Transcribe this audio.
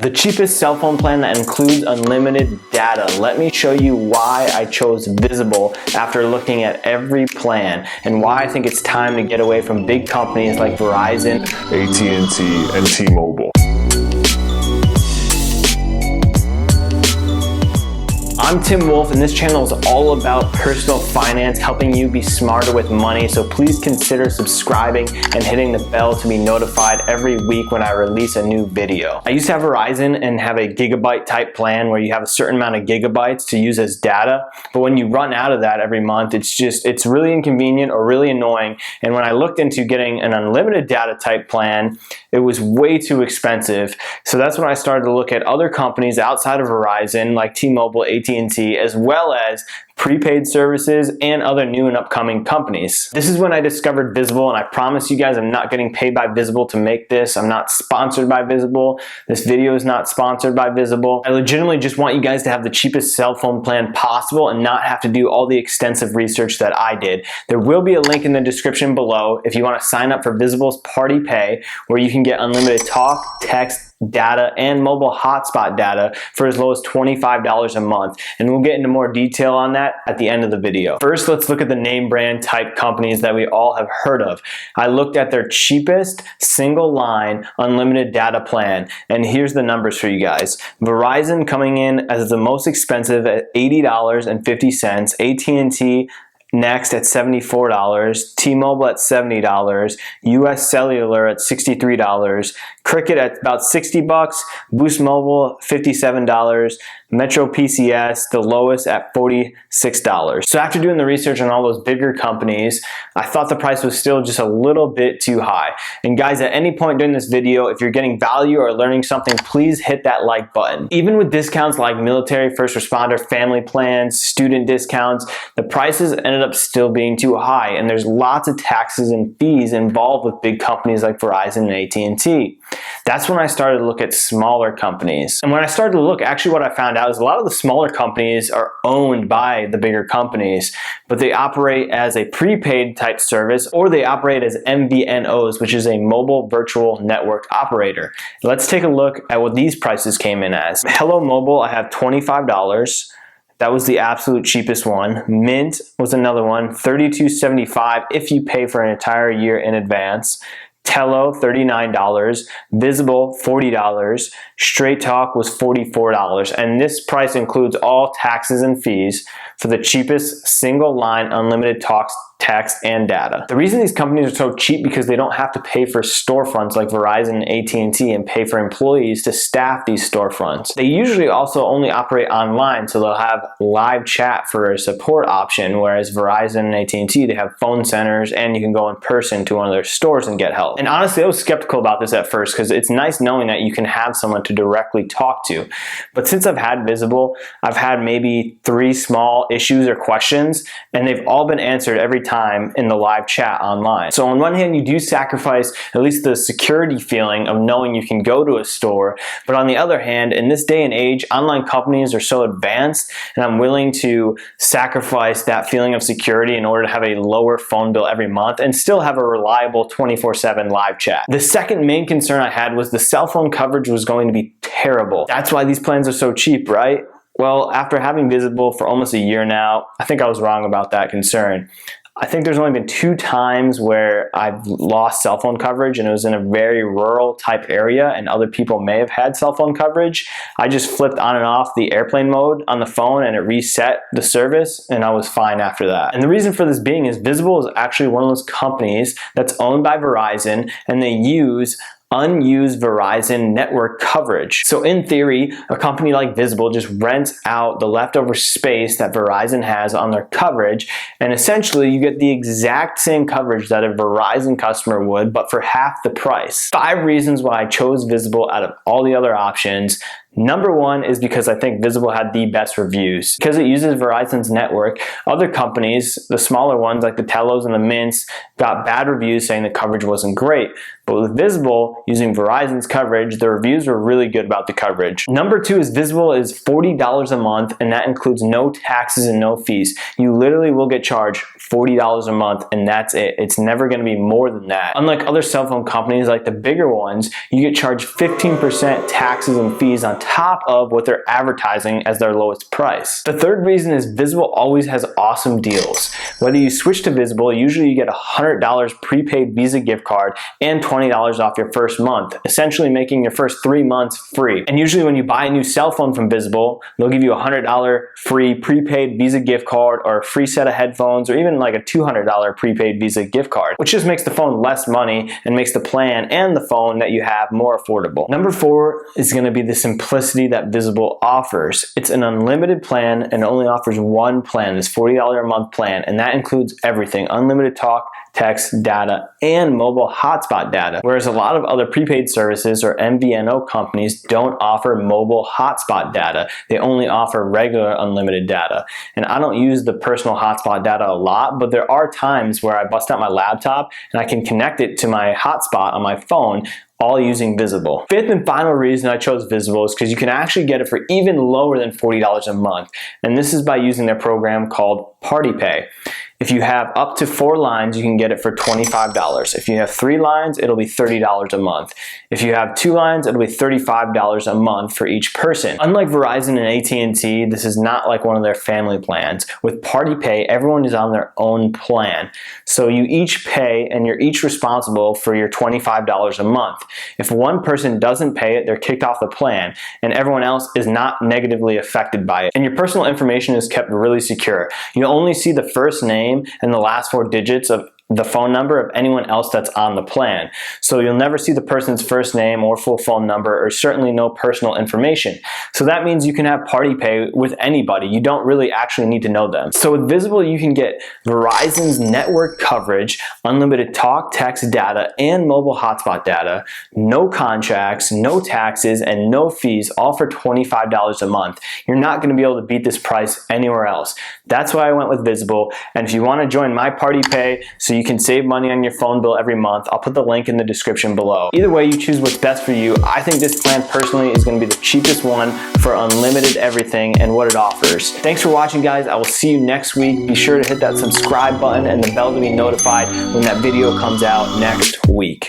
The cheapest cell phone plan that includes unlimited data. Let me show you why I chose Visible after looking at every plan and why I think it's time to get away from big companies like Verizon, AT&T, and T-Mobile. I'm Tim Wolf, and this channel is all about personal finance, helping you be smarter with money. So please consider subscribing and hitting the bell to be notified every week when I release a new video. I used to have Verizon and have a gigabyte type plan where you have a certain amount of gigabytes to use as data. But when you run out of that every month, it's really inconvenient or really annoying. And when I looked into getting an unlimited data type plan, it was way too expensive. So that's when I started to look at other companies outside of Verizon like T-Mobile, AT&T, as well as prepaid services and other new and upcoming companies. This is when I discovered Visible, and I promise you guys I'm not getting paid by Visible to make this. I'm not sponsored by Visible. This video is not sponsored by Visible. I legitimately just want you guys to have the cheapest cell phone plan possible and not have to do all the extensive research that I did. There will be a link in the description below if you want to sign up for Visible's Party Pay, where you can get unlimited talk, text, data, and mobile hotspot data for as low as $25 a month. And we'll get into more detail on that at the end of the video. First, let's look at the name brand type companies that we all have heard of. I looked at their cheapest single line unlimited data plan, and here's the numbers for you guys. Verizon coming in as the most expensive at $80.50, AT&T next at $74, T-Mobile at $70, US Cellular at $63, Cricket at about $60, Boost Mobile $57, Metro PCS the lowest at $46. So after doing the research on all those bigger companies, I thought the price was still just a little bit too high. And guys, at any point during this video, if you're getting value or learning something, please hit that like button. Even with discounts like military, first responder, family plans, student discounts, the prices ended up still being too high, and there's lots of taxes and fees involved with big companies like Verizon and AT&T. That's when I started to look at smaller companies. And when I started to look, actually what I found out is a lot of the smaller companies are owned by the bigger companies, but they operate as a prepaid type service, or they operate as MVNOs, which is a mobile virtual network operator. Let's take a look at what these prices came in as. Hello Mobile, I have $25. That was the absolute cheapest one. Mint was another one, $32.75 if you pay for an entire year in advance. Tello, $39, Visible, $40, Straight Talk was $44, and this price includes all taxes and fees for the cheapest single line unlimited talks, text, and data. The reason these companies are so cheap because they don't have to pay for storefronts like Verizon and AT&T and pay for employees to staff these storefronts. They usually also only operate online, so they'll have live chat for a support option, whereas Verizon and AT&T, they have phone centers and you can go in person to one of their stores and get help. And honestly, I was skeptical about this at first because it's nice knowing that you can have someone to directly talk to. But since I've had Visible, I've had maybe 3 small issues or questions, and they've all been answered every time in the live chat online. So on one hand, you do sacrifice at least the security feeling of knowing you can go to a store, but on the other hand, in this day and age, online companies are so advanced, and I'm willing to sacrifice that feeling of security in order to have a lower phone bill every month and still have a reliable 24/7 live chat. The second main concern I had was the cell phone coverage was going to be terrible. That's why these plans are so cheap, right? Well, after having Visible for almost a year now, I think I was wrong about that concern. I think there's only been 2 times where I've lost cell phone coverage, and it was in a very rural type area, and other people may have had cell phone coverage. I just flipped on and off the airplane mode on the phone and it reset the service, and I was fine after that. And the reason for this being is Visible is actually one of those companies that's owned by Verizon, and they use unused Verizon network coverage. So in theory, a company like Visible just rents out the leftover space that Verizon has on their coverage, and essentially you get the exact same coverage that a Verizon customer would, but for half the price. 5 reasons why I chose Visible out of all the other options. Number one is because I think Visible had the best reviews. Because it uses Verizon's network, other companies, the smaller ones like the Telos and the Mints, got bad reviews saying the coverage wasn't great. But with Visible, using Verizon's coverage, the reviews were really good about the coverage. Number two is Visible is $40 a month, and that includes no taxes and no fees. You literally will get charged $40 a month, and that's it. It's never going to be more than that. Unlike other cell phone companies like the bigger ones, you get charged 15% taxes and fees on top of what they're advertising as their lowest price. The third reason is Visible always has awesome deals. Whether you switch to Visible, usually you get a $100 prepaid Visa gift card and $20 off your first month, essentially making your first 3 months free. And usually when you buy a new cell phone from Visible, they'll give you a $100 free prepaid Visa gift card or a free set of headphones or even like a $200 prepaid Visa gift card, which just makes the phone less money and makes the plan and the phone that you have more affordable. Number four is going to be the simplicity that Visible offers. It's an unlimited plan and only offers one plan, this $40 a month plan, and that includes everything: unlimited talk, text, data, and mobile hotspot data. Whereas a lot of other prepaid services or MVNO companies don't offer mobile hotspot data. They only offer regular unlimited data. And I don't use the personal hotspot data a lot, but there are times where I bust out my laptop and I can connect it to my hotspot on my phone, all using Visible. Fifth and final reason I chose Visible is because you can actually get it for even lower than $40 a month. And this is by using their program called PartyPay. If you have up to 4 lines, you can get it for $25. If you have 3 lines, it'll be $30 a month. If you have 2 lines, it'll be $35 a month for each person. Unlike Verizon and AT&T, this is not like one of their family plans. With PartyPay, everyone is on their own plan. So you each pay and you're each responsible for your $25 a month. If one person doesn't pay it, they're kicked off the plan, and everyone else is not negatively affected by it. And your personal information is kept really secure. You only see the first name and the last 4 digits of the phone number of anyone else that's on the plan. So you'll never see the person's first name or full phone number, or certainly no personal information. So that means you can have PartyPay with anybody. You don't really actually need to know them. So with Visible, you can get Verizon's network coverage, unlimited talk, text, data, and mobile hotspot data, no contracts, no taxes, and no fees, all for $25 a month. You're not going to be able to beat this price anywhere else. That's why I went with Visible. And if you want to join my PartyPay so you can save money on your phone bill every month, I'll put the link in the description below. Either way, you choose what's best for you. I think this plan personally is going to be the cheapest one for unlimited everything and what it offers. Thanks for watching, guys. I will see you next week. Be sure to hit that subscribe button and the bell to be notified when that video comes out next week.